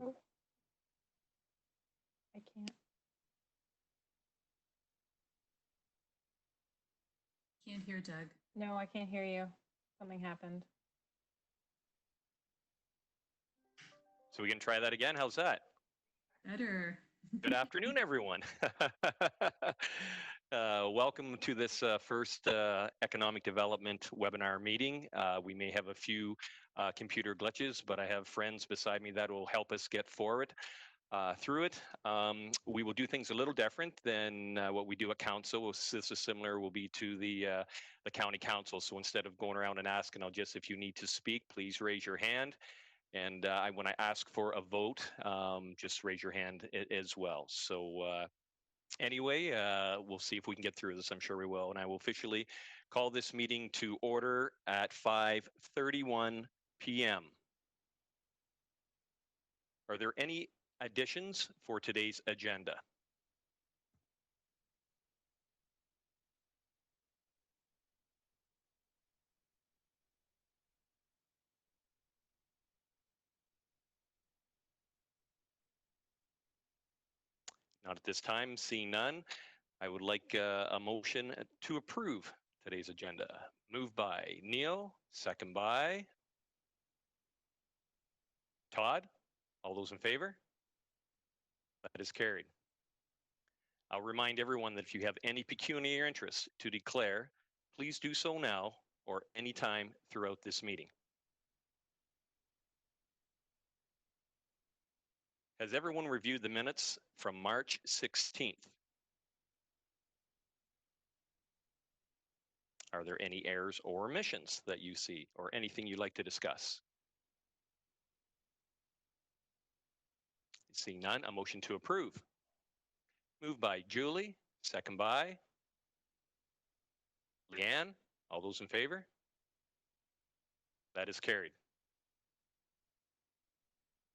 Oh, I can't. Can't hear Doug. No, I can't hear you. Something happened. So we can try that again. How's that? Better. Good afternoon, everyone. Welcome to this first economic development webinar meeting. We may have a few computer glitches, but I have friends beside me that will help us get forward through it. We will do things a little different than what we do at council. This is similar will be to the county council. So instead of going around and asking, if you need to speak, please raise your hand. And when I ask for a vote, just raise your hand as well. So anyway, we'll see if we can get through this. I'm sure we will. And I will officially call this meeting to order at 5:31 p.m. Are there any additions for today's agenda? Not at this time. Seeing none, I would like a motion to approve today's agenda. Moved by Neil, second by Todd. All those in favor? That is carried. I'll remind everyone that if you have any pecuniary interest to declare, please do so now or anytime throughout this meeting. Has everyone reviewed the minutes from March 16th? Are there any errors or omissions that you see or anything you'd like to discuss? Seeing none, a motion to approve. Moved by Julie, second by Leanne. All those in favor? That is carried.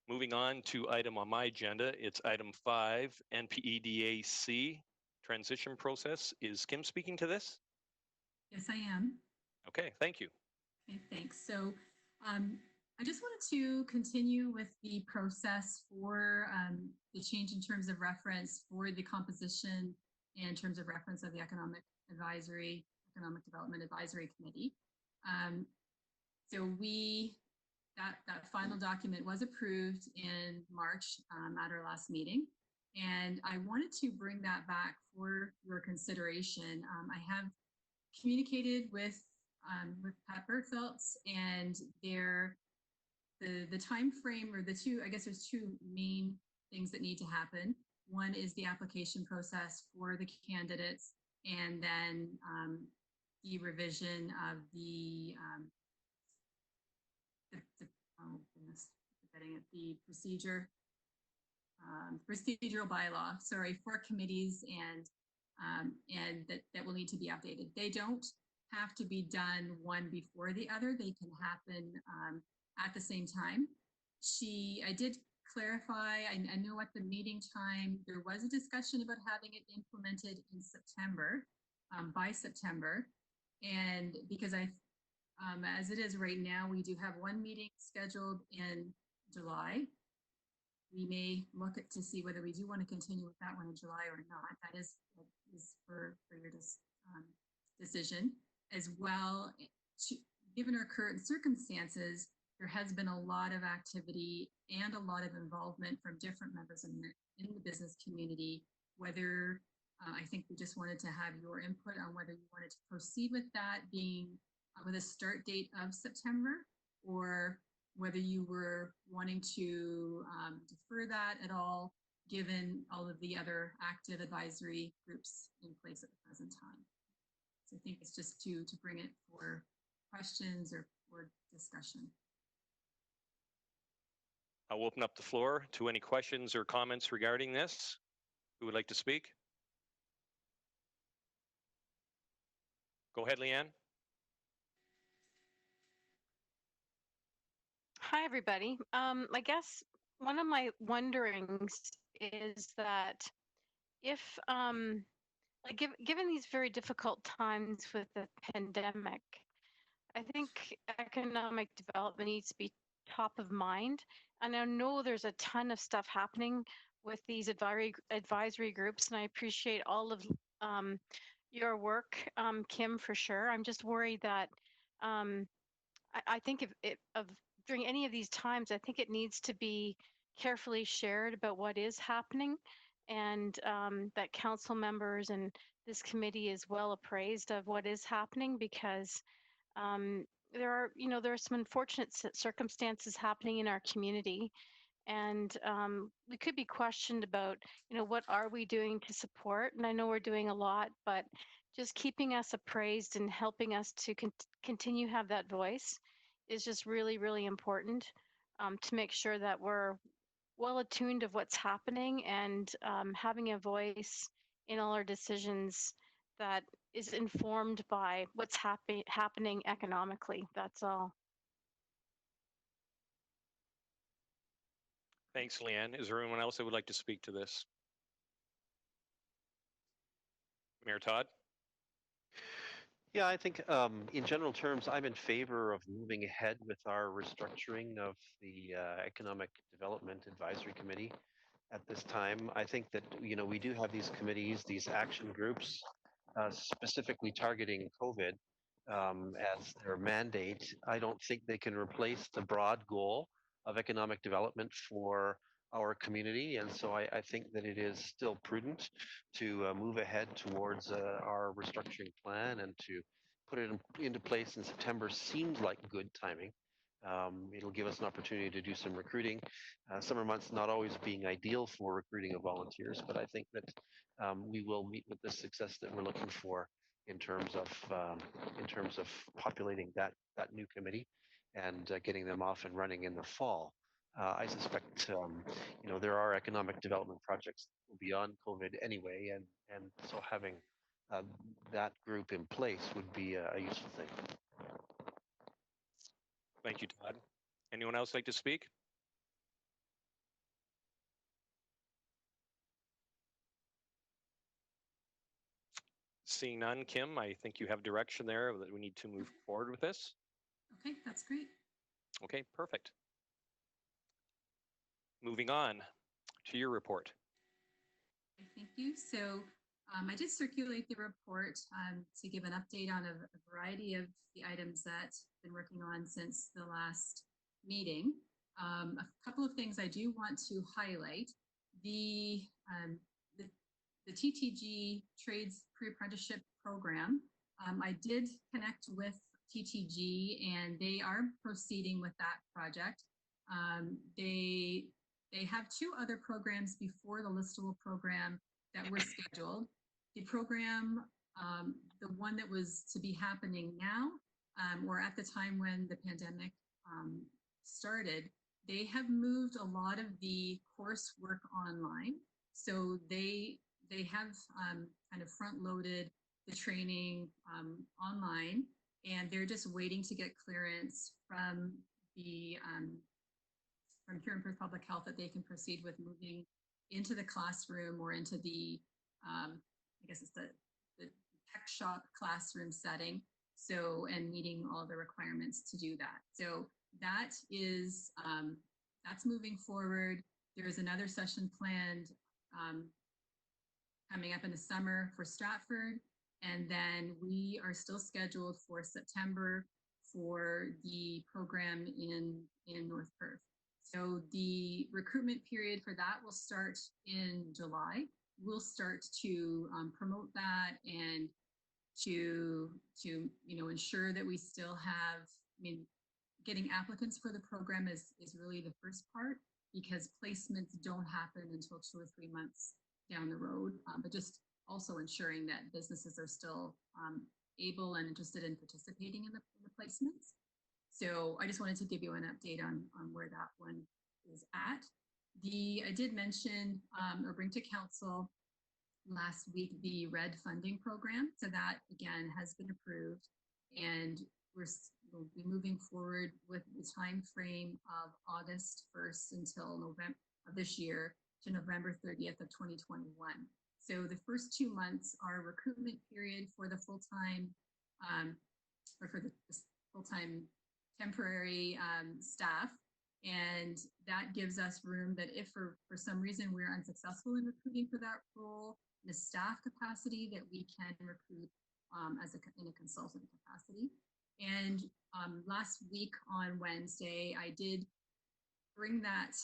Moving on to item on my agenda, it's item 5, NPEDAC transition process. Is Kim speaking to this? Yes, I am. Okay, thank you. Okay, thanks. So I just wanted to continue with the process for the change in terms of reference for the composition and terms of reference of the Economic Development Advisory Committee. So that final document was approved in March at our last meeting. And I wanted to bring that back for your consideration. I have communicated with Pat Bertfeldt, and the time frame, or there's two main things that need to happen. One is the application process for the candidates, and then the revision of the procedural bylaw, for committees, and that will need to be updated. They don't have to be done one before the other. They can happen at the same time. I did clarify, I know at the meeting time, there was a discussion about having it implemented in September, by September. And because as it is right now, we do have one meeting scheduled in July. We may look to see whether we do want to continue with that one in July or not. That is for your decision. As well, given our current circumstances, there has been a lot of activity and a lot of involvement from different members in the business community, whether I think we just wanted to have your input on whether you wanted to proceed with that being with a start date of September, or whether you were wanting to defer that at all, given all of the other active advisory groups in place at the present time. So I think it's just to bring it for questions or discussion. I'll open up the floor to any questions or comments regarding this. Who would like to speak? Go ahead, Leanne. Hi, everybody. I guess one of my wonderings is that if, given these very difficult times with the pandemic, I think economic development needs to be top of mind. And I know there's a ton of stuff happening with these advisory groups, and I appreciate all of your work, Kim, for sure. I'm just worried that I think of during any of these times, I think it needs to be carefully shared about what is happening, and that council members and this committee is well appraised of what is happening, because there are, there are some unfortunate circumstances happening in our community, and we could be questioned about, what are we doing to support? And I know we're doing a lot, but just keeping us appraised and helping us to continue have that voice is just really, really important, to make sure that we're well attuned of what's happening, and having a voice in all our decisions that is informed by what's happening economically. That's all. Thanks, Leanne. Is there anyone else that would like to speak to this? Mayor Todd? Yeah, I think in general terms, I'm in favor of moving ahead with our restructuring of the Economic Development Advisory Committee at this time. I think that, we do have these committees, these action groups, specifically targeting COVID as their mandate. I don't think they can replace the broad goal of economic development for our community. And so I think that it is still prudent to move ahead towards our restructuring plan, and to put it into place in September seems like good timing. It'll give us an opportunity to do some recruiting. Summer months not always being ideal for recruiting of volunteers, but I think that we will meet with the success that we're looking for in terms of populating that new committee and getting them off and running in the fall. I suspect there are economic development projects beyond COVID anyway, and so having that group in place would be a useful thing. Thank you, Todd. Anyone else like to speak? Seeing none, Kim, I think you have direction there that we need to move forward with this. Okay, that's great. Okay, perfect. Moving on to your report. Thank you. So I did circulate the report to give an update on a variety of the items that I've been working on since the last meeting. A couple of things I do want to highlight. The TTG Trades Pre-Apprenticeship Program. I did connect with TTG, and they are proceeding with that project. They have two other programs before the listable program that were scheduled. The program, the one that was to be happening now, or at the time when the pandemic started, they have moved a lot of the coursework online. So they have kind of front loaded the training online, and they're just waiting to get clearance from the from Huron Perth Public Health that they can proceed with moving into the classroom or into the, I guess it's the tech shop classroom setting. So, and meeting all the requirements to do that. So that is, that's moving forward. There is another session planned coming up in the summer for Stratford. And then we are still scheduled for September for the program in North Perth. So the recruitment period for that will start in July. We'll start to promote that and to ensure that we still have, getting applicants for the program is really the first part, because placements don't happen until 2 or 3 months down the road, but just also ensuring that businesses are still able and interested in participating in the placements. So I just wanted to give you an update on where that one is at. I did mention or bring to council last week the RED funding program. So that again has been approved, and we'll be moving forward with the time frame of August 1st until November of this year to November 30th of 2021. So the first 2 months are recruitment period for the full-time or for the full-time temporary staff, And that gives us room that if for some reason we're unsuccessful in recruiting for that role, in a staff capacity, that we can recruit in a consultant capacity. And last week on Wednesday, I did bring that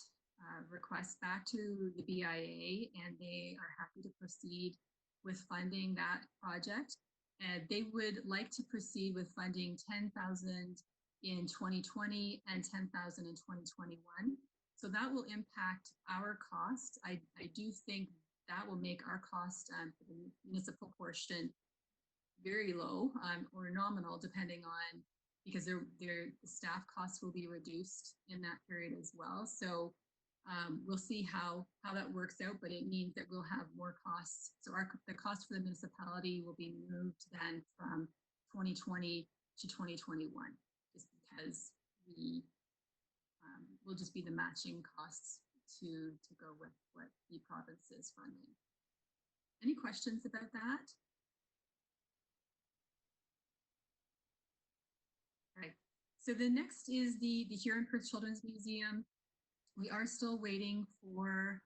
request back to the BIA, and they are happy to proceed with funding that project. And they would like to proceed with funding 10,000 in 2020 and 10,000 in 2021. So that will impact our cost. I do think that will make our cost for the municipal portion very low or nominal, depending on, because their staff costs will be reduced in that period as well. So we'll see how that works out, but it means that we'll have more costs. So the cost for the municipality will be moved then from 2020 to 2021, just because we will just be the matching costs to go with what the province is funding. Any questions about that? Right. So the next is the Huron Perth Children's Museum. We are still waiting for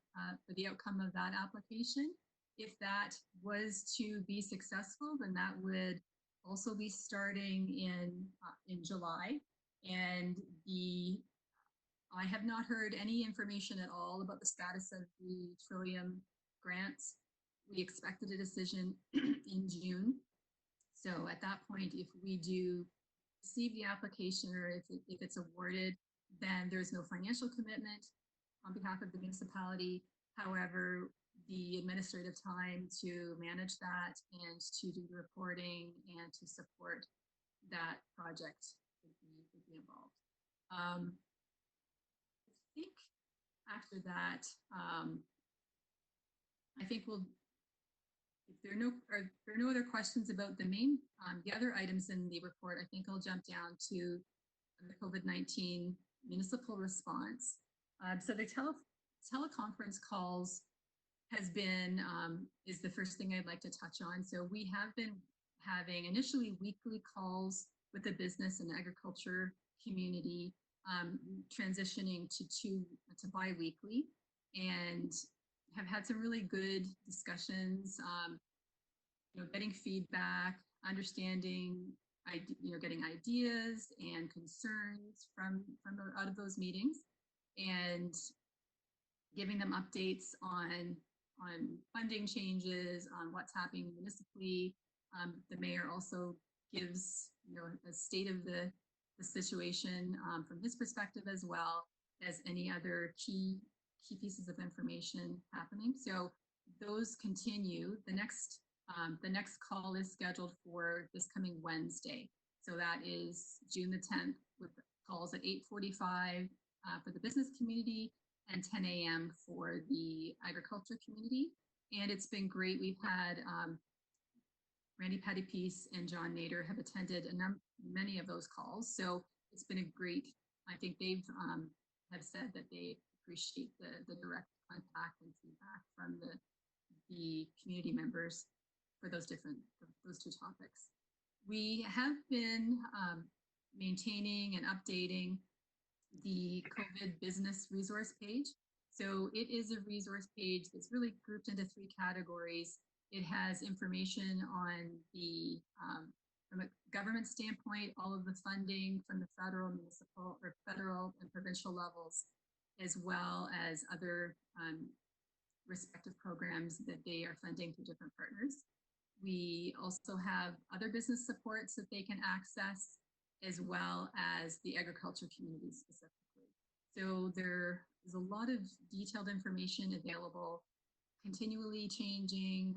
the outcome of that application. If that was to be successful, then that would also be starting in July. And I have not heard any information at all about the status of the Trillium grants. We expected a decision in June. So at that point, if we do receive the application, or if it's awarded, then there's no financial commitment on behalf of the municipality. However, the administrative time to manage that and to do the reporting and to support that project would be involved. I think after that, I think if there are no other questions about the other items in the report, I think I'll jump down to the COVID-19 municipal response. So the teleconference calls is the first thing I'd like to touch on. So we have been having initially weekly calls with the business and agriculture community, transitioning to bi-weekly, and have had some really good discussions, getting feedback, understanding, getting ideas and concerns out of those meetings, and giving them updates on funding changes, on what's happening municipally. The mayor also gives a state of the situation from his perspective, as well as any other key pieces of information happening. So those continue. The next call is scheduled for this coming Wednesday. So that is June the 10th, with calls at 8:45 for the business community and 10 a.m. for the agriculture community. And it's been great. We've had Randy Pettypiece and John Nader have attended many of those calls. So it's been a great, I think they've have said that they appreciate the direct contact and feedback from the community members for those two topics. We have been maintaining and updating the COVID business resource page. So it is a resource page that's really grouped into 3 categories. It has information on from a government standpoint, all of the funding from the federal, municipal, or federal and provincial levels, as well as other respective programs that they are funding through different partners. We also have other business supports that they can access, as well as the agriculture community specifically. So there is a lot of detailed information available, continually changing.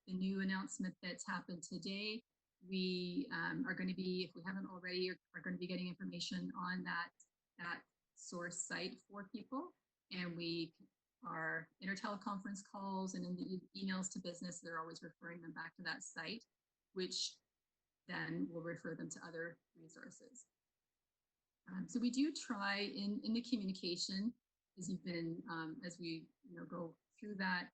The new announcement that's happened today, we are going to be, if we haven't already, are going to be getting information on that source site for people. And we are in our teleconference calls and in the emails to business, they're always referring them back to that site, which then will refer them to other resources. So we do try in the communication, as we go through that,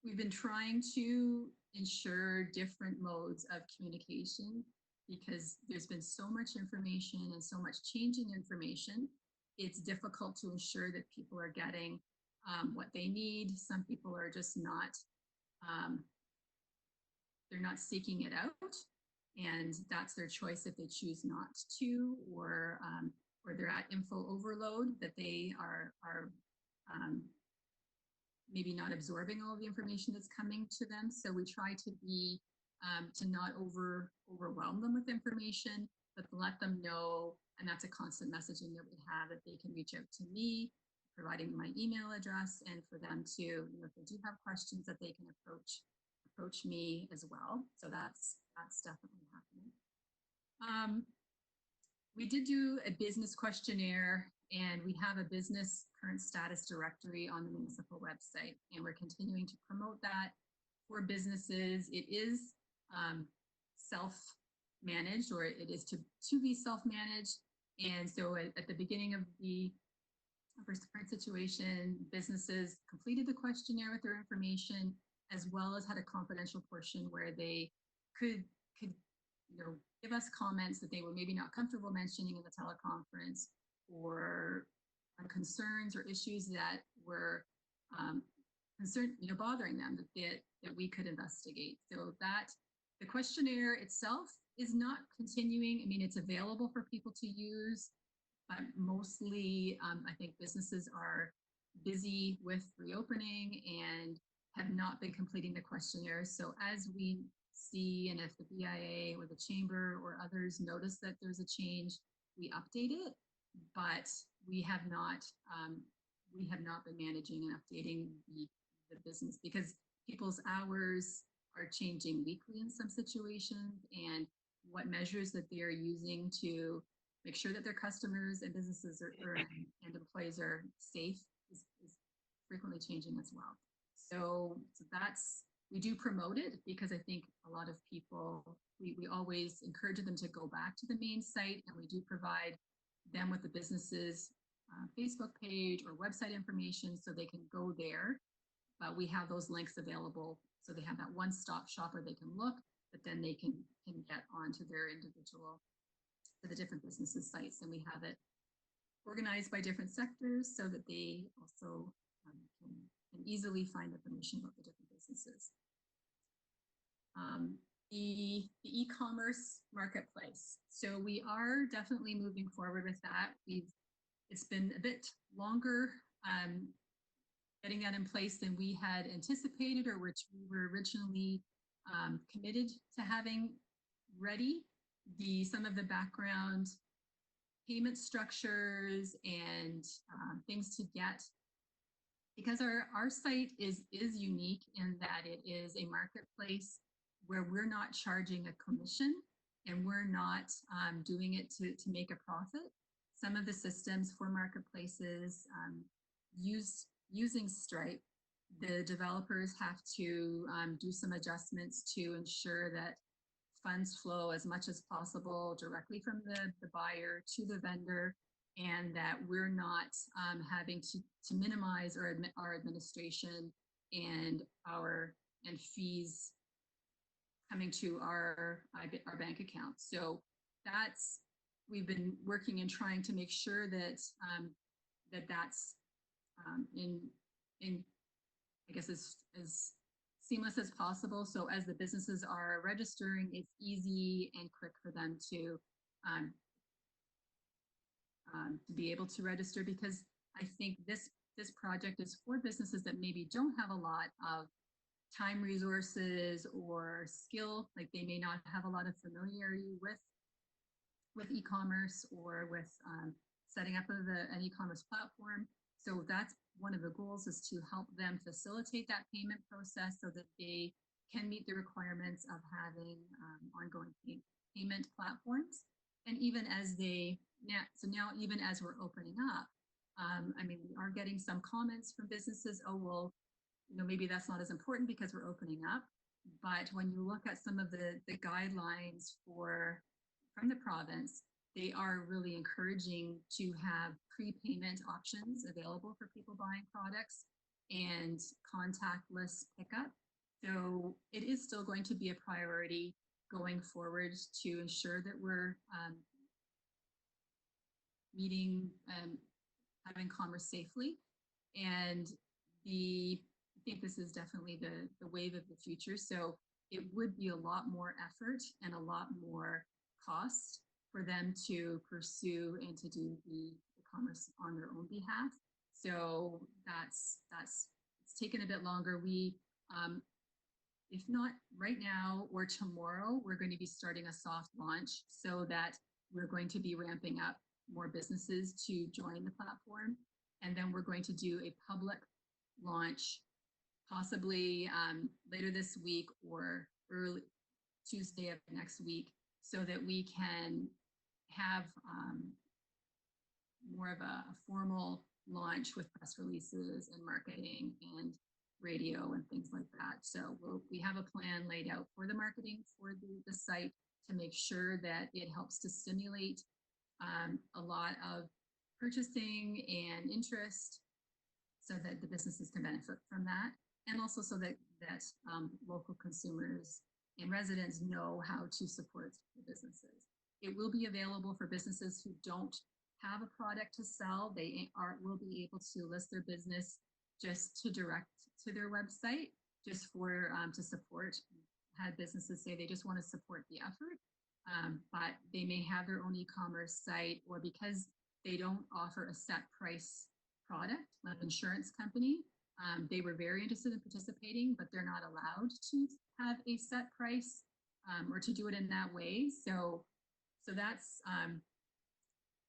we've been trying to ensure different modes of communication, because there's been so much information and so much changing information it's difficult to ensure that people are getting what they need. Some people are just not, they're not seeking it out, and that's their choice if they choose not to, or they're at info overload, that they are maybe not absorbing all the information that's coming to them. So we try to be to not overwhelm them with information, but to let them know, and that's a constant messaging that we have, that they can reach out to me, providing my email address, and for them to, you know, if they do have questions, that they can approach me as well. So that's definitely happening. We did do a business questionnaire, and we have a business current status directory on the municipal website, and we're continuing to promote that for businesses. It is self-managed, or it is to be self-managed. And so at the beginning of the first current situation, businesses completed the questionnaire with their information, as well as had a confidential portion where they could you know, give us comments that they were maybe not comfortable mentioning in the teleconference, or concerns or issues that were bothering them, that we could investigate. So that the questionnaire itself is not continuing. I mean, it's available for people to use, but mostly I think businesses are busy with reopening and have not been completing the questionnaire. So as we see, and if the BIA or the chamber or others notice that there's a change, we update it, but we have not been managing and updating the business, because people's hours are changing weekly in some situations, and what measures that they are using to make sure that their customers and businesses and employees are safe is frequently changing as well. So that's, we do promote it, because I think a lot of people, we always encourage them to go back to the main site, and we do provide them with the business's Facebook page or website information so they can go there. But we have those links available, so they have that one-stop shop where they can look, but then they can get onto their individual, to the different businesses' sites, and we have it organized by different sectors so that they also can easily find information about the different businesses. The e-commerce marketplace. So we are definitely moving forward with that. It's been a bit longer getting that in place than we had anticipated, or which we were originally committed to having ready. Some of the background payment structures and things to get, because our site is unique in that it is a marketplace where we're not charging a commission, and we're not doing it to make a profit. Some of the systems for marketplaces using Stripe, the developers have to do some adjustments to ensure that funds flow as much as possible directly from the buyer to the vendor, and that we're not having to minimize our administration and fees coming to our bank account. So we've been working and trying to make sure that that's in I guess as seamless as possible. So as the businesses are registering, it's easy and quick for them to be able to register, because I think this project is for businesses that maybe don't have a lot of time, resources, or skill. Like they may not have a lot of familiarity with e-commerce or with setting up an e-commerce platform. So that's one of the goals, is to help them facilitate that payment process so that they can meet the requirements of having ongoing payment platforms. And even as now even as we're opening up, I mean, we are getting some comments from businesses, oh, well, you know, maybe that's not as important because we're opening up. But when you look at some of the guidelines from the province, they are really encouraging to have prepayment options available for people buying products and contactless pickup. So it is still going to be a priority going forward to ensure that we're meeting having commerce safely. And I think this is definitely the wave of the future. So it would be a lot more effort and a lot more cost for them to pursue and to do the commerce on their own behalf. So that's it's taken a bit longer. We if not right now or tomorrow, we're going to be starting a soft launch so that we're going to be ramping up more businesses to join the platform. And then we're going to do a public launch, possibly later this week or early Tuesday of next week, so that we can have more of a formal launch with press releases and marketing and radio and things like that. So we have a plan laid out for the marketing for the site to make sure that it helps to stimulate a lot of purchasing and interest so that the businesses can benefit from that. And also so that local consumers and residents know how to support the businesses. It will be available for businesses who don't have a product to sell. They will be able to list their business just to direct to their website, just for to support. Had businesses say they just want to support the effort, but they may have their own e-commerce site, or because they don't offer a set price product, like an insurance company, they were very interested in participating, but they're not allowed to have a set price or to do it in that way. So that's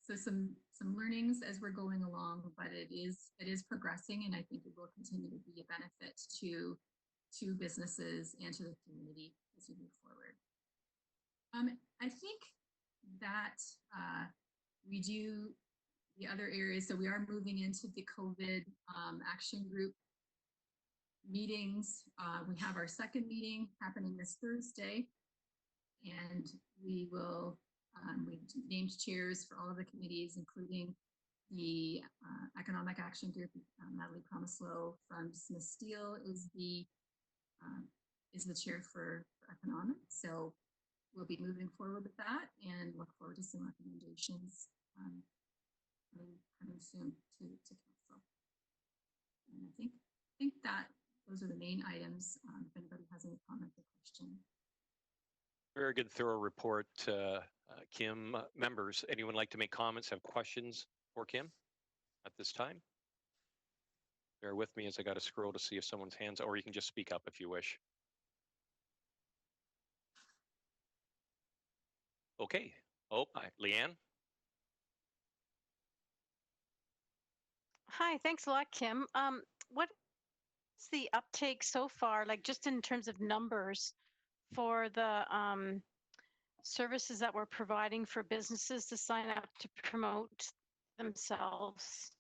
so some learnings as we're going along, but it is progressing, and I think it will continue to be a benefit to businesses and to the community as we move forward. I think that we do the other areas. So we are moving into the COVID action group meetings. We have our second meeting happening this Thursday, and we will we've named chairs for all of the committees, including the Economic Action Group. Natalie Promislow from Smith Steel is the chair for economics. So we'll be moving forward with that and look forward to some recommendations coming soon to council. And I think that those are the main items. If anybody has any comment or question. Very good, thorough report, Kim. Members, anyone like to make comments, have questions for Kim at this time? Bear with me as I got to scroll to see if someone's hands, or you can just speak up if you wish. Okay. Oh, hi, Leanne. Hi, thanks a lot, Kim. What's the uptake so far, like just in terms of numbers for the services that we're providing for businesses to sign up to promote themselves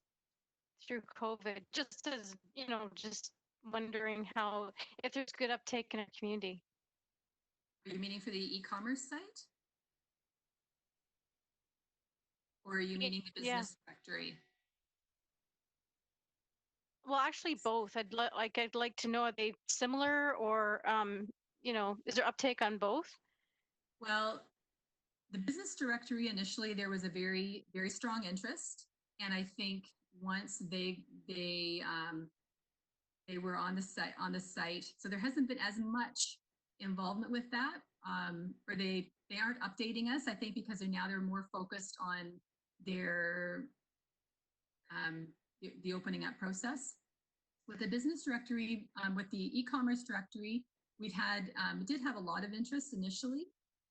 through COVID? Just as, just wondering if there's good uptake in a community. Are you meaning for the e-commerce site? Or are you meaning the business directory? Well, actually both. I'd like to know, are they similar, or is there uptake on both? Well, the business directory, initially there was a very, very strong interest, and I think once they were on the site, so there hasn't been as much involvement with that, or they aren't updating us, I think, because they're more focused on their the opening up process. With the business directory, with the e-commerce directory, we did have a lot of interest initially,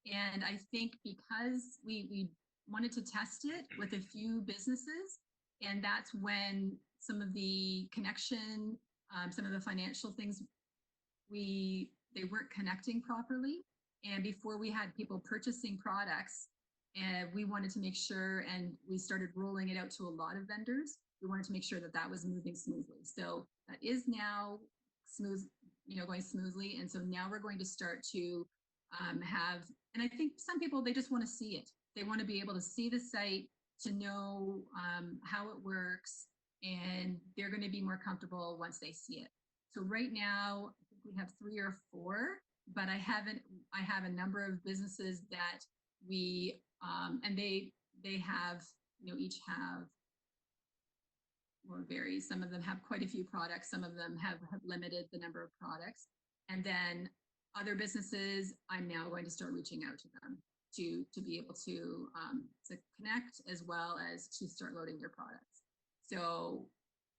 and I think because we wanted to test it with a few businesses, and that's when some of the connection, some of the financial things, they weren't connecting properly, and before we had people purchasing products, and we wanted to make sure, and we started rolling it out to a lot of vendors. We wanted to make sure that was moving smoothly. So that is now going smoothly. And so now we're going to start to have, and I think some people, they just want to see it. They want to be able to see the site, to know how it works, and they're going to be more comfortable once they see it. So right now, I think we have 3 or 4, but I have a number of businesses that we, and they have, each have more varies. Some of them have quite a few products. Some of them have limited the number of products. And then other businesses, I'm now going to start reaching out to them to be able to connect as well as to start loading their products. So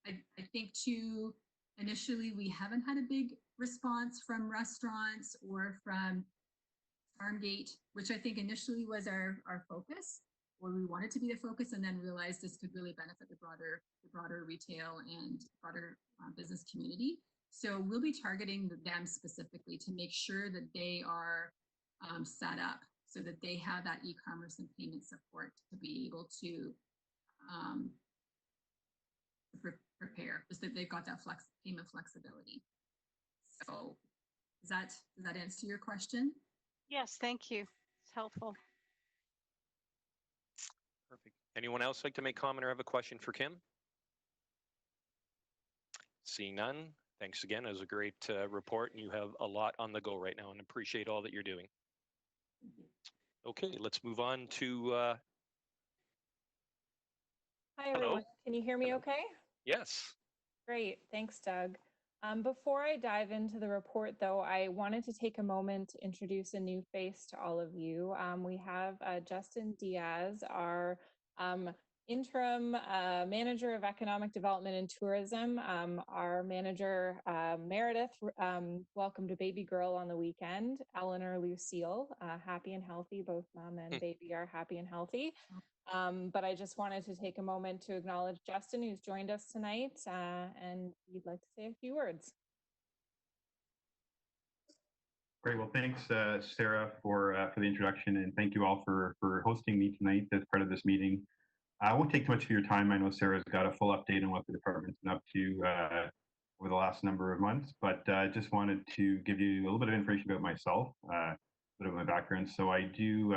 I think too, initially we haven't had a big response from restaurants or from Farmgate, which I think initially was our focus, or we wanted to be the focus, and then realized this could really benefit the broader retail and broader business community. So we'll be targeting them specifically to make sure that they are set up so that they have that e-commerce and payment support to be able to prepare, just that they've got that payment flexibility. So does that answer your question? Yes, thank you. It's helpful. Perfect. Anyone else like to make comment or have a question for Kim? Seeing none, thanks again. It was a great report, and you have a lot on the go right now, and appreciate all that you're doing. Okay, let's move on to. Hi, everyone. Can you hear me okay? Yes. Great. Thanks, Doug. Before I dive into the report, though, I wanted to take a moment to introduce a new face to all of you. We have Justin Diaz, our interim manager of economic development and tourism. Our manager, Meredith, welcomed a baby girl on the weekend, Eleanor Lucille, happy and healthy. Both mom and baby are happy and healthy. But I just wanted to take a moment to acknowledge Justin, who's joined us tonight, and he'd like to say a few words. Great. Well, thanks, Sarah, for the introduction, and thank you all for hosting me tonight as part of this meeting. I won't take too much of your time. I know Sarah's got a full update on what the department's been up to over the last number of months, but I just wanted to give you a little bit of information about myself, a bit of my background. So I do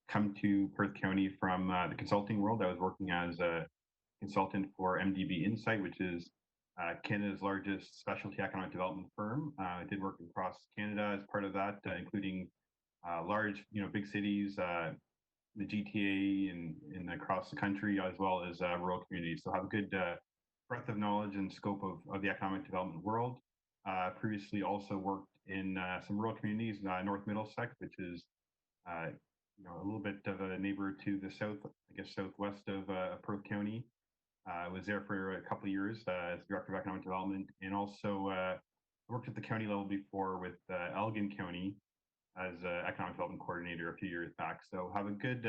come to Perth County from the consulting world. I was working as a consultant for MDB Insight, which is Canada's largest specialty economic development firm. I did work across Canada as part of that, including large, big cities, the GTA and across the country, as well as rural communities. So have a good breadth of knowledge and scope of the economic development world. Previously also worked in some rural communities, North Middlesex, which is a little bit of a neighbor to the south, I guess southwest of Perth County. I was there for a couple of years as Director of Economic Development, and also worked at the county level before with Elgin County as Economic Development Coordinator a few years back. So have a good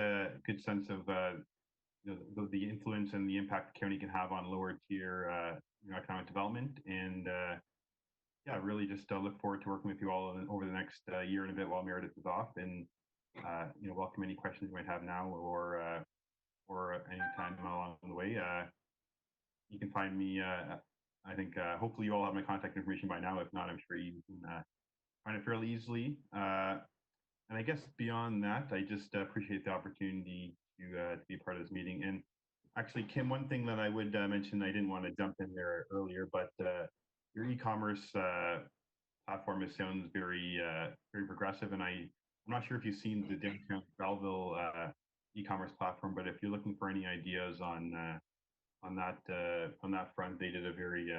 sense of the influence and the impact the county can have on lower tier economic development. And yeah, really just look forward to working with you all over the next year and a bit while Meredith is off. And welcome any questions you might have now or any time along the way. You can find me. I think hopefully you all have my contact information by now. If not, I'm sure you can find it fairly easily. And I guess beyond that, I just appreciate the opportunity to be a part of this meeting. And actually, Kim, one thing that I would mention, I didn't want to jump in there earlier, but your e-commerce platform sounds very progressive. And I'm not sure if you've seen the downtown Belleville e-commerce platform, but if you're looking for any ideas on that front, they did a very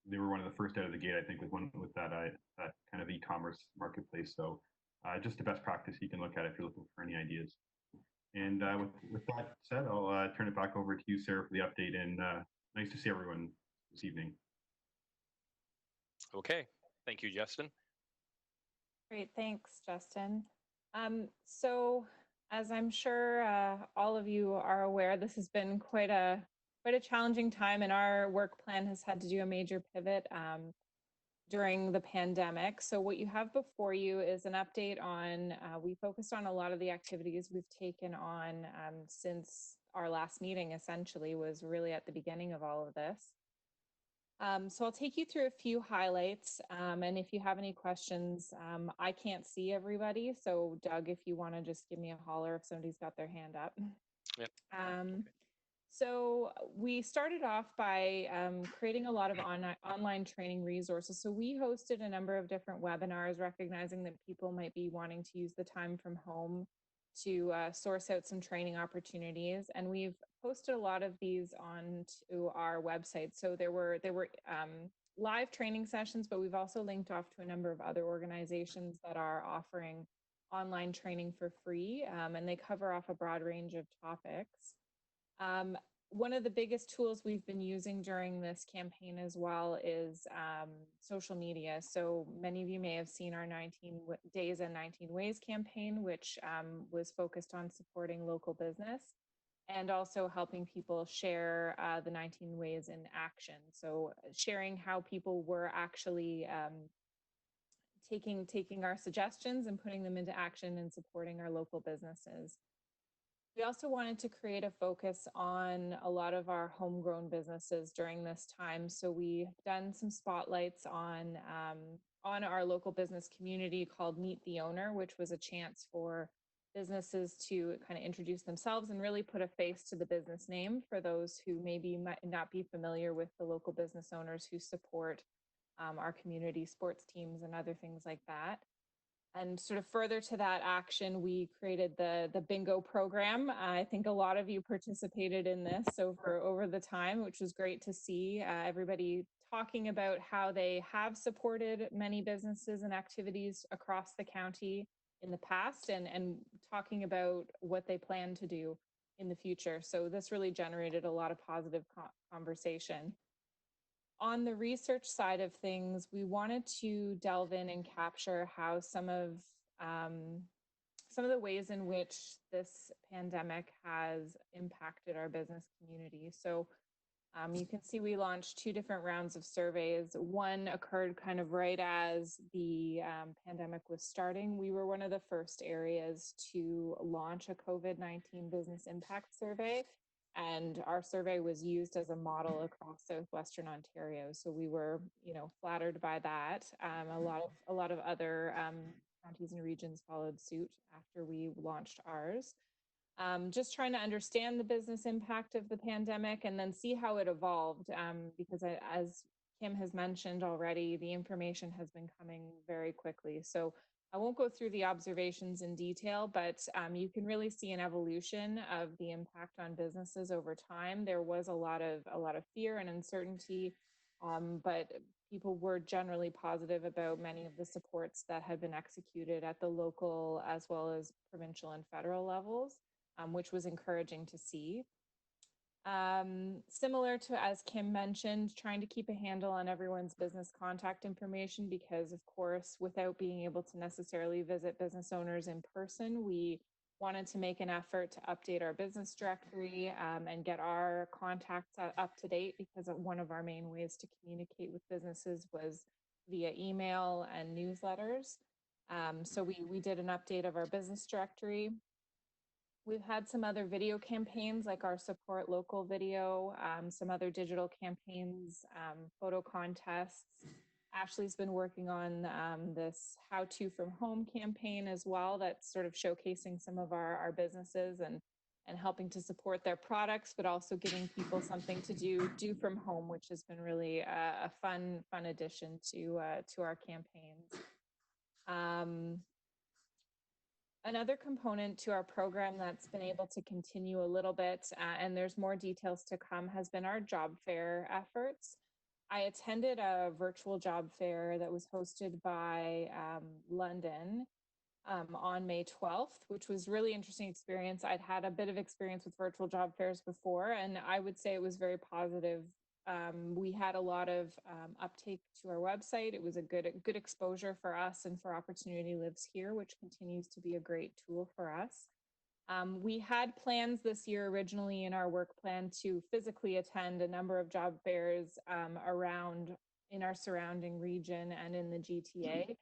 they were one of the first out of the gate, I think, with that kind of e-commerce marketplace. So just the best practice you can look at if you're looking for any ideas. And with that said, I'll turn it back over to you, Sarah, for the update. And nice to see everyone this evening. Okay. Thank you, Justin. Great. Thanks, Justin. So as I'm sure all of you are aware, this has been quite a challenging time, and our work plan has had to do a major pivot during the pandemic. So what you have before you is an update on, we focused on a lot of the activities we've taken on since our last meeting, essentially, was really at the beginning of all of this. So I'll take you through a few highlights, and if you have any questions, I can't see everybody. So Doug, if you want to just give me a holler if somebody's got their hand up. Yep. Okay. So we started off by creating a lot of online training resources. So we hosted a number of different webinars, recognizing that people might be wanting to use the time from home to source out some training opportunities, and we've posted a lot of these onto our website. So there were live training sessions, but we've also linked off to a number of other organizations that are offering online training for free, and they cover off a broad range of topics. One of the biggest tools we've been using during this campaign as well is social media. So many of you may have seen our 19 Days and 19 Ways campaign, which was focused on supporting local business and also helping people share the 19 Ways in action. So sharing how people were actually taking our suggestions and putting them into action and supporting our local businesses. We also wanted to create a focus on a lot of our homegrown businesses during this time. So we've done some spotlights on our local business community called Meet the Owner, which was a chance for businesses to kind of introduce themselves and really put a face to the business name for those who maybe might not be familiar with the local business owners who support our community sports teams and other things like that. And sort of further to that action, we created the bingo program. I think a lot of you participated in this over the time, which was great to see. Everybody talking about how they have supported many businesses and activities across the county in the past, and talking about what they plan to do in the future. So this really generated a lot of positive conversation. On the research side of things, we wanted to delve in and capture how some of the ways in which this pandemic has impacted our business community. So you can see we launched 2 different rounds of surveys. One occurred kind of right as the pandemic was starting. We were one of the first areas to launch a COVID-19 business impact survey, and our survey was used as a model across southwestern Ontario. So we were, flattered by that. A lot of other counties and regions followed suit after we launched ours. Just trying to understand the business impact of the pandemic and then see how it evolved, because as Kim has mentioned already, the information has been coming very quickly. So I won't go through the observations in detail, but you can really see an evolution of the impact on businesses over time. There was a lot of fear and uncertainty, but people were generally positive about many of the supports that had been executed at the local as well as provincial and federal levels, which was encouraging to see. Similar to, as Kim mentioned, trying to keep a handle on everyone's business contact information, because of course, without being able to necessarily visit business owners in person, we wanted to make an effort to update our business directory and get our contacts up to date, because one of our main ways to communicate with businesses was via email and newsletters. So we did an update of our business directory. We've had some other video campaigns like our Support Local video, some other digital campaigns, photo contests. Ashley's been working on this How To From Home campaign as well, that's sort of showcasing some of our businesses and helping to support their products, but also giving people something to do from home, which has been really a fun addition to our campaigns. Another component to our program that's been able to continue a little bit, and there's more details to come, has been our job fair efforts. I attended a virtual job fair that was hosted by London on May 12th, which was really interesting experience. I'd had a bit of experience with virtual job fairs before, and I would say it was very positive. We had a lot of uptake to our website. It was a good exposure for us and for Opportunity Lives Here, which continues to be a great tool for us. We had plans this year originally in our work plan to physically attend a number of job fairs around in our surrounding region and in the GTA,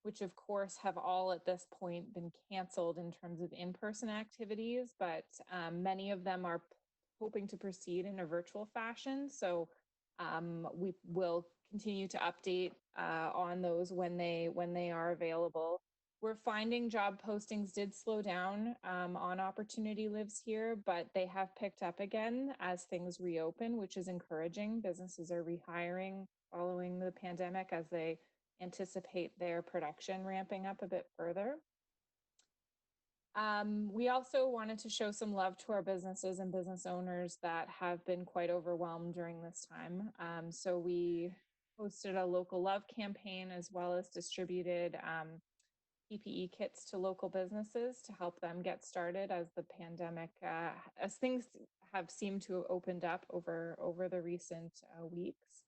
which of course have all at this point been canceled in terms of in-person activities, but many of them are hoping to proceed in a virtual fashion. So we will continue to update on those when they are available. We're finding job postings did slow down on Opportunity Lives Here, but they have picked up again as things reopen, which is encouraging. Businesses are rehiring following the pandemic as they anticipate their production ramping up a bit further. We also wanted to show some love to our businesses and business owners that have been quite overwhelmed during this time. So we hosted a local love campaign as well as distributed PPE kits to local businesses to help them get started as the pandemic, as things have seemed to have opened up over the recent weeks.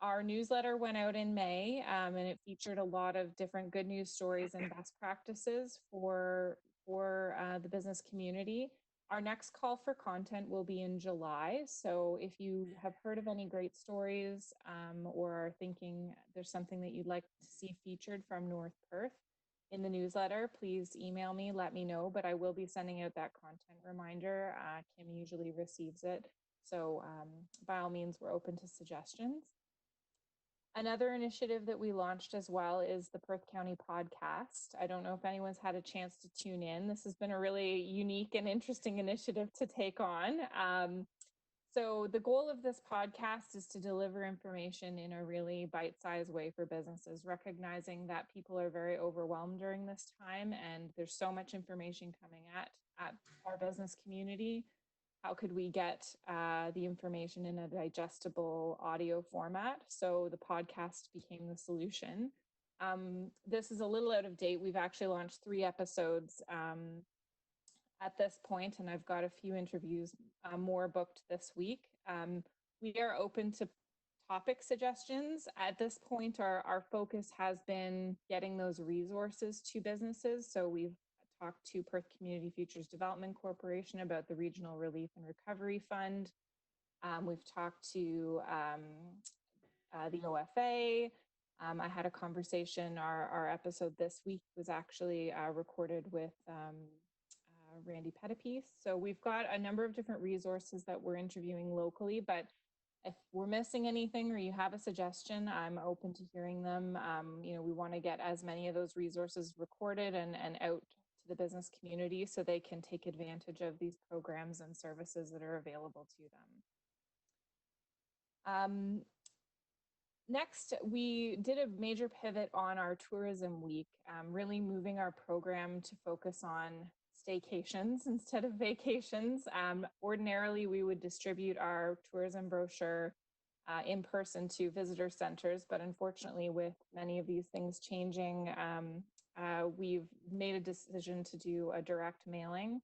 Our newsletter went out in May, and it featured a lot of different good news stories and best practices for the business community. Our next call for content will be in July. So if you have heard of any great stories or are thinking there's something that you'd like to see featured from North Perth in the newsletter, please email me, let me know, but I will be sending out that content reminder. Kim usually receives it. So by all means, we're open to suggestions. Another initiative that we launched as well is the Perth County podcast. I don't know if anyone's had a chance to tune in. This has been a really unique and interesting initiative to take on. So the goal of this podcast is to deliver information in a really bite-sized way for businesses, recognizing that people are very overwhelmed during this time and there's so much information coming at our business community. How could we get the information in a digestible audio format? So the podcast became the solution. This is a little out of date. We've actually launched 3 episodes at this point, and I've got a few interviews more booked this week. We are open to topic suggestions. At this point, our focus has been getting those resources to businesses. So we've talked to Perth Community Futures Development Corporation about the Regional Relief and Recovery Fund. We've talked to the OFA. I had a conversation, our episode this week was actually recorded with Randy Pettipiece. So we've got a number of different resources that we're interviewing locally, but if we're missing anything or you have a suggestion, I'm open to hearing them. You know, we want to get as many of those resources recorded and out to the business community so they can take advantage of these programs and services that are available to them. Next, we did a major pivot on our tourism week, really moving our program to focus on staycations instead of vacations. Ordinarily, we would distribute our tourism brochure in person to visitor centers, but unfortunately, with many of these things changing, we've made a decision to do a direct mailing.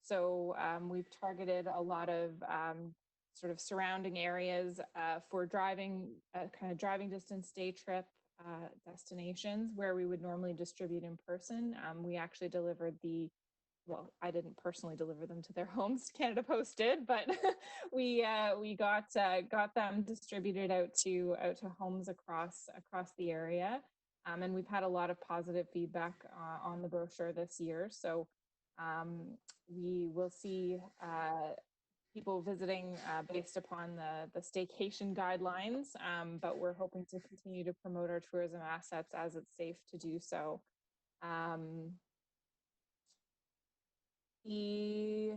So we've targeted a lot of sort of surrounding areas for driving, kind of driving distance day trip destinations where we would normally distribute in person. We actually delivered well, I didn't personally deliver them to their homes, Canada Post did, but we got them distributed out to homes across the area. And we've had a lot of positive feedback on the brochure this year. So we will see people visiting based upon the staycation guidelines, but we're hoping to continue to promote our tourism assets as it's safe to do so. The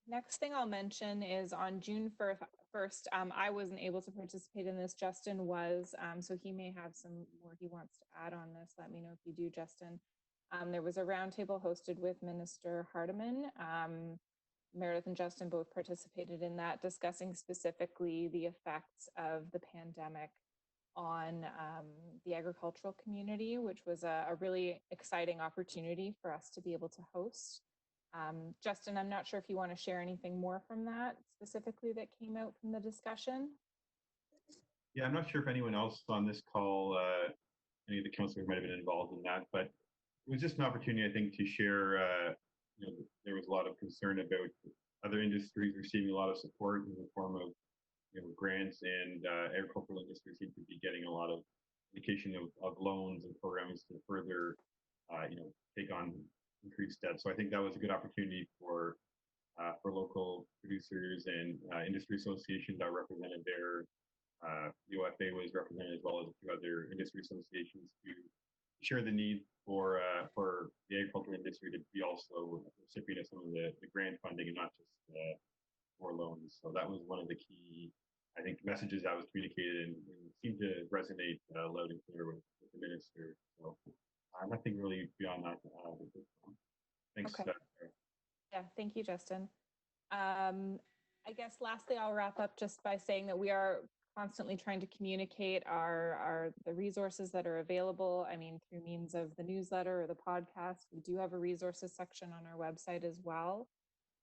next thing I'll mention is on June 1st, I wasn't able to participate in this. Justin was, so he may have some more he wants to add on this. Let me know if you do, Justin. There was a roundtable hosted with Minister Hardeman. Meredith and Justin both participated in that, discussing specifically the effects of the pandemic on the agricultural community, which was a really exciting opportunity for us to be able to host. Justin, I'm not sure if you want to share anything more from that specifically that came out from the discussion. Yeah, I'm not sure if anyone else on this call, any of the councillors might have been involved in that, but it was just an opportunity, I think, to share, you know, there was a lot of concern about other industries receiving a lot of support in the form of, you know, grants, and agricultural industries seem to be getting a lot of indication of loans and programs to further, you know, take on increased debt. So I think that was a good opportunity for local producers and industry associations that represented there. The OFA was represented, as well as a few other industry associations, to share the need for the agriculture industry to be also a recipient of some of the grant funding and not just more loans. So that was one of the key, I think, messages that was communicated and seemed to resonate loud and clear with the minister. So nothing really beyond that. Thanks. Okay. Yeah, thank you, Justin. I guess lastly, I'll wrap up just by saying that we are constantly trying to communicate the resources that are available. I mean, through means of the newsletter or the podcast. We do have a resources section on our website as well.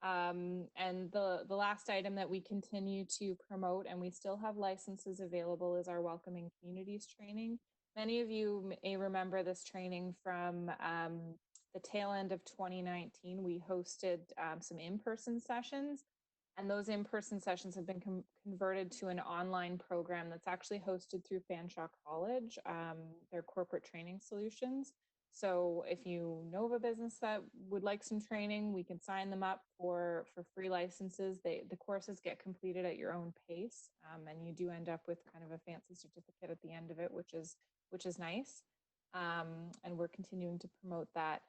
And the last item that we continue to promote, and we still have licenses available, is our Welcoming Communities training. Many of you may remember this training from the tail end of 2019. We hosted some in-person sessions, and those in-person sessions have been converted to an online program that's actually hosted through Fanshawe College, their corporate training solutions. So if you know of a business that would like some training, we can sign them up for free licenses. The courses get completed at your own pace, and you do end up with kind of a fancy certificate at the end of it, which is nice. And we're continuing to promote that.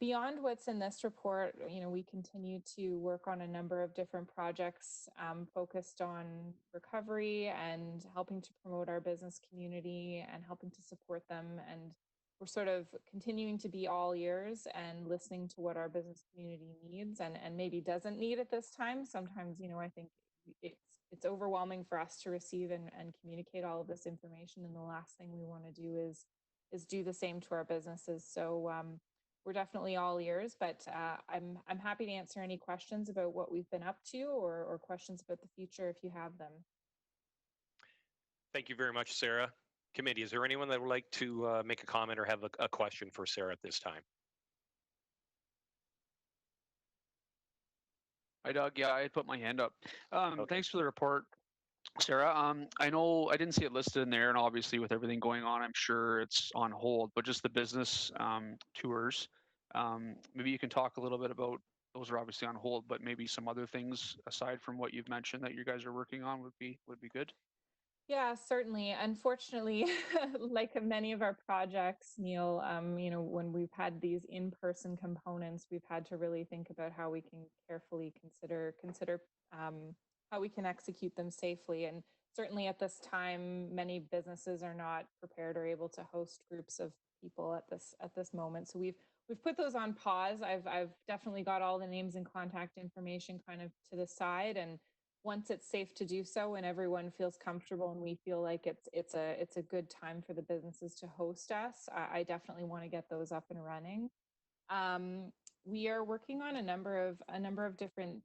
Beyond what's in this report, we continue to work on a number of different projects focused on recovery and helping to promote our business community and helping to support them. And we're sort of continuing to be all ears and listening to what our business community needs and maybe doesn't need at this time. Sometimes, I think it's overwhelming for us to receive and communicate all of this information. And the last thing we want to do is do the same to our businesses. So we're definitely all ears, but I'm happy to answer any questions about what we've been up to or questions about the future if you have them. Thank you very much, Sarah. Committee, is there anyone that would like to make a comment or have a question for Sarah at this time? Hi, Doug. Yeah, I had put my hand up. Okay. Thanks for the report, Sarah. I know I didn't see it listed in there, and obviously with everything going on, I'm sure it's on hold, but just the business tours. Maybe you can talk a little bit about, those are obviously on hold, but maybe some other things aside from what you've mentioned that you guys are working on would be good. Yeah, certainly. Unfortunately, like many of our projects, Neil, when we've had these in-person components, we've had to really think about how we can carefully consider how we can execute them safely. And certainly at this time, many businesses are not prepared or able to host groups of people at this moment. So we've put those on pause. I've definitely got all the names and contact information kind of to the side, and once it's safe to do so and everyone feels comfortable and we feel like it's a good time for the businesses to host us, I definitely want to get those up and running. We are working on a number of different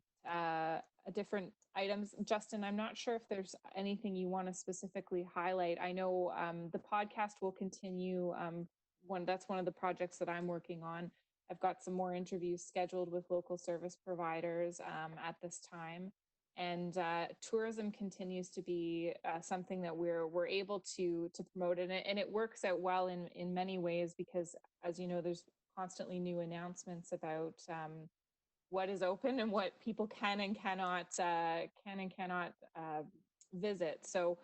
items. Justin, I'm not sure if there's anything you want to specifically highlight. I know the podcast will continue. That's one of the projects that I'm working on. I've got some more interviews scheduled with local service providers at this time. And tourism continues to be something that we're able to promote, and it works out well in many ways because, as you know, there's constantly new announcements about what is open and what people can and cannot visit. So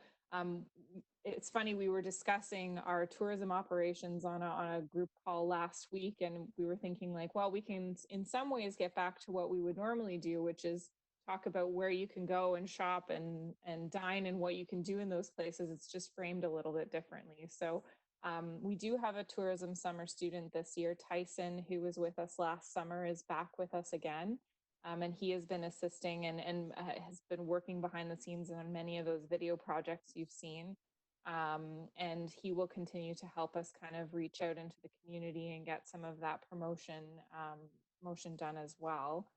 it's funny, we were discussing our tourism operations on a group call last week, and we were thinking like, well, we can in some ways get back to what we would normally do, which is talk about where you can go and shop and dine and what you can do in those places. It's just framed a little bit differently. So we do have a tourism summer student this year. Tyson, who was with us last summer, is back with us again. And he has been assisting and has been working behind the scenes on many of those video projects you've seen. And he will continue to help us kind of reach out into the community and get some of that promotion done as well.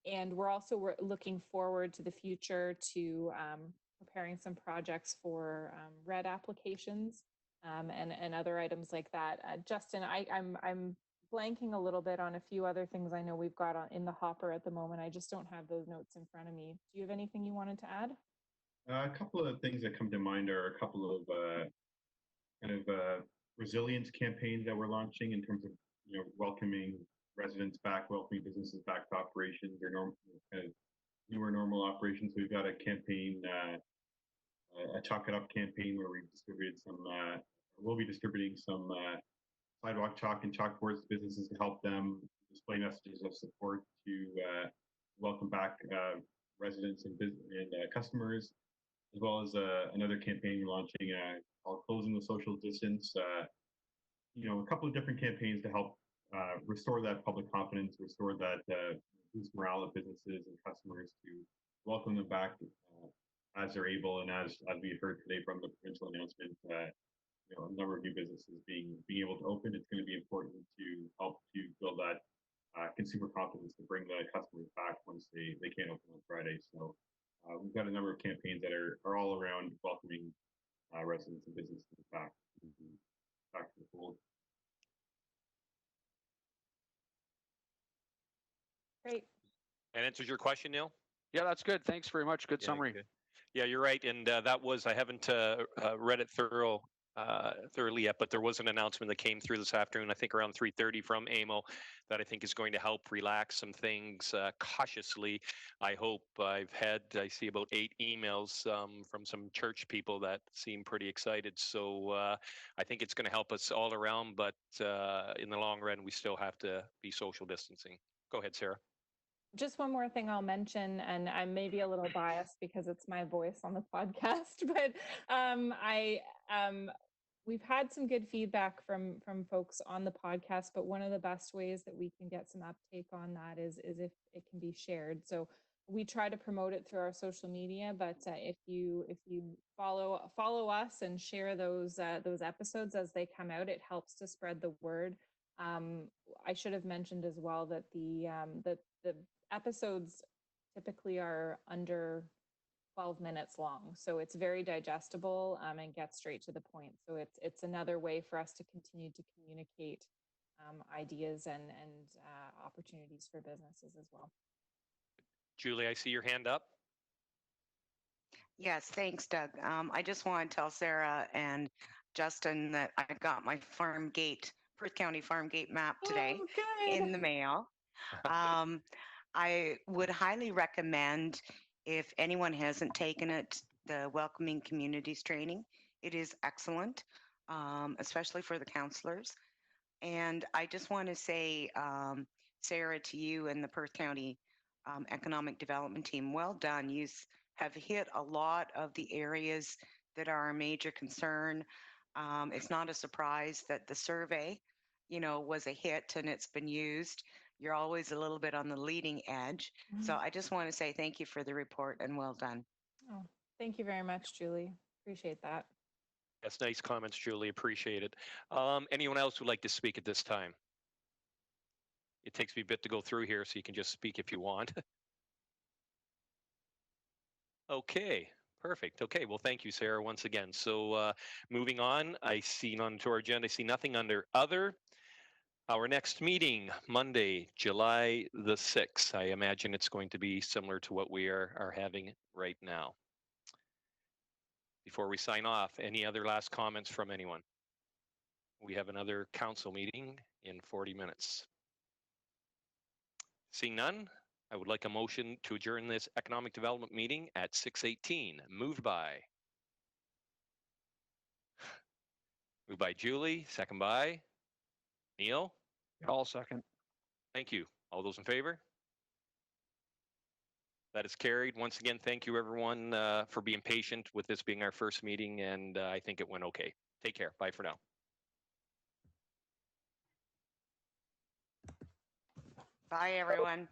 And we're also looking forward to the future to preparing some projects for RED applications and other items like that. Justin, I'm blanking a little bit on a few other things I know we've got in the hopper at the moment. I just don't have those notes in front of me. Do you have anything you wanted to add? A couple of things that come to mind are a couple of resilience campaigns that we're launching in terms of welcoming residents back, welcoming businesses back to operations or newer normal operations. We've got a campaign, a Chalk It Up campaign, where we've distributed we'll be distributing some sidewalk chalk and chalkboards to businesses to help them display messages of support to welcome back residents and customers, as well as another campaign we're launching called Closing the Social Distance. A couple of different campaigns to help restore that public confidence, restore that boost morale of businesses and customers to welcome them back as they're able. And as we heard today from the provincial announcement, a number of new businesses being able to open, it's going to be important to help to build that consumer confidence to bring the customers back once they can't open on Friday. So we've got a number of campaigns that are all around welcoming residents and businesses back to the fold. Great. That answers your question, Neil? Yeah, that's good. Thanks very much. Good summary. Good. Yeah, you're right. And that was, I haven't read it thoroughly yet, but there was an announcement that came through this afternoon, I think around 3:30 from AMO, that I think is going to help relax some things cautiously. I hope. I see about 8 emails from some church people that seem pretty excited. So I think it's going to help us all around, but in the long run, we still have to be social distancing. Go ahead, Sarah. Just one more thing I'll mention, and I may be a little biased because it's my voice on the podcast, but we've had some good feedback from folks on the podcast, but one of the best ways that we can get some uptake on that is if it can be shared. So we try to promote it through our social media, but if you follow us and share those episodes as they come out, it helps to spread the word. I should have mentioned as well that the episodes typically are under 12 minutes long, so it's very digestible and gets straight to the point. So it's another way for us to continue to communicate ideas and opportunities for businesses as well. Julie, I see your hand up. Yes, thanks, Doug. I just want to tell Sarah and Justin that I got my Perth County farm gate map today in the mail. I would highly recommend, if anyone hasn't taken it, the Welcoming Communities training. It is excellent, especially for the counselors. And I just want to say, Sarah, to you and the Perth County Economic Development Team, well done. You have hit a lot of the areas that are a major concern. It's not a surprise that the survey, was a hit and it's been used. You're always a little bit on the leading edge. So I just want to say thank you for the report and well done. Oh, thank you very much, Julie. Appreciate that. That's nice comments, Julie. Appreciate it. Anyone else who'd like to speak at this time? It takes me a bit to go through here, so you can just speak if you want. Okay, perfect. Okay, well, thank you, Sarah, once again. So moving on, I see on to our agenda, I see nothing under other. Our next meeting, Monday, July the 6th. I imagine it's going to be similar to what we are having right now. Before we sign off, any other last comments from anyone? We have another council meeting in 40 minutes. Seeing none, I would like a motion to adjourn this economic development meeting at 6:18. Moved by Julie, second by Neil. I'll second. Thank you. All those in favor? That is carried. Once again, thank you everyone for being patient with this being our first meeting, and I think it went okay. Take care. Bye for now. Bye, everyone.